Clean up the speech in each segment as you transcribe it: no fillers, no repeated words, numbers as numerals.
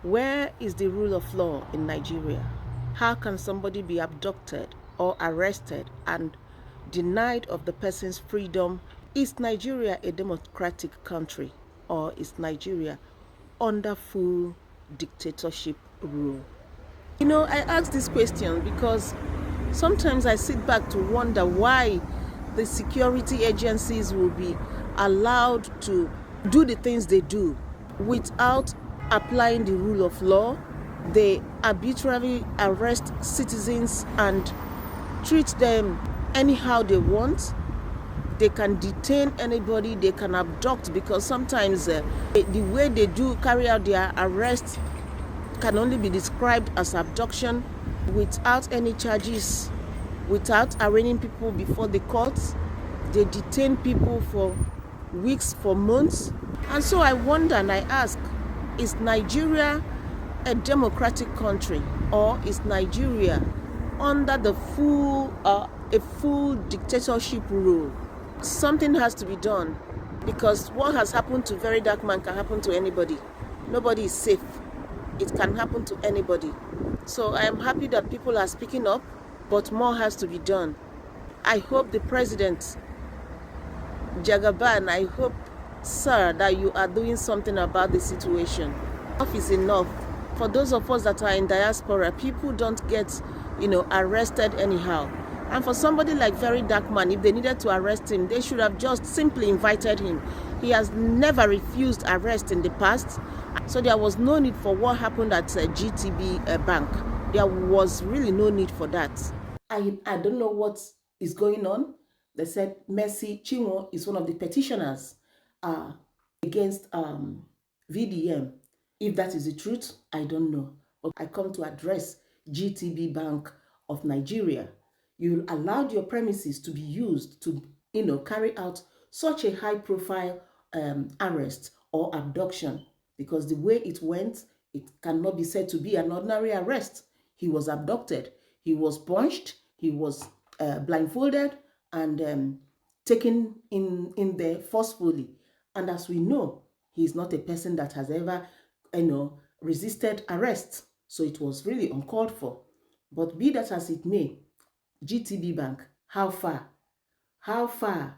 Where is the rule of law in Nigeria? How can somebody be abducted or arrested and denied of the person's freedom? Is Nigeria a democratic country, or is Nigeria under full dictatorship rule? I ask this question because sometimes I sit back to wonder why the security agencies will be allowed to do the things they do without applying the rule of law. They arbitrarily arrest citizens and treat them anyhow they want. They can detain anybody, they can abduct, because sometimes the way they do carry out their arrest can only be described as abduction, without any charges, without arraigning people before the courts. They detain people for weeks, for months. And so I wonder and I ask, is Nigeria a democratic country, or is Nigeria under the a full dictatorship rule? Something has to be done, because what has happened to VeryDarkMan can happen to anybody. Nobody is safe. It can happen to anybody. So I am happy that people are speaking up, but more has to be done. I hope the president, Jagaban, I hope, sir, that you are doing something about the situation. Enough is enough. For those of us that are in diaspora, people don't get, arrested anyhow. And for somebody like VeryDarkMan, if they needed to arrest him, they should have just simply invited him. He has never refused arrest in the past. So there was no need for what happened at GTB Bank. There was really no need for that. I don't know what is going on. They said Mercy Chinwo is one of the petitioners against VDM. If that is the truth, I don't know. But I come to address GTB Bank of Nigeria. You allowed your premises to be used to, carry out such a high-profile arrest or abduction, because the way it went, it cannot be said to be an ordinary arrest. He was abducted, he was punched, he was blindfolded and taken in there forcefully. And as we know, he is not a person that has ever, resisted arrest. So it was really uncalled for. But be that as it may, GTB Bank, how far? How far?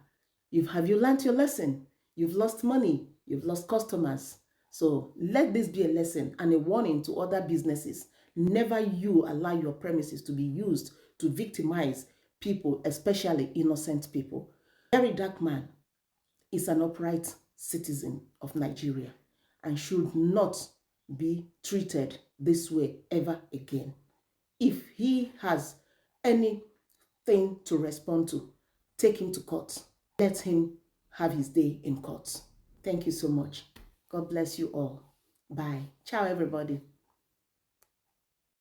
Have you learned your lesson? You've lost money, you've lost customers. So let this be a lesson and a warning to other businesses. Never you allow your premises to be used to victimize people, especially innocent people. VeryDarkMan is an upright citizen of Nigeria and should not be treated this way ever again. If he has anything to respond to, take him to court. Let him have his day in court. Thank you so much. God bless you all. Bye. Ciao, everybody.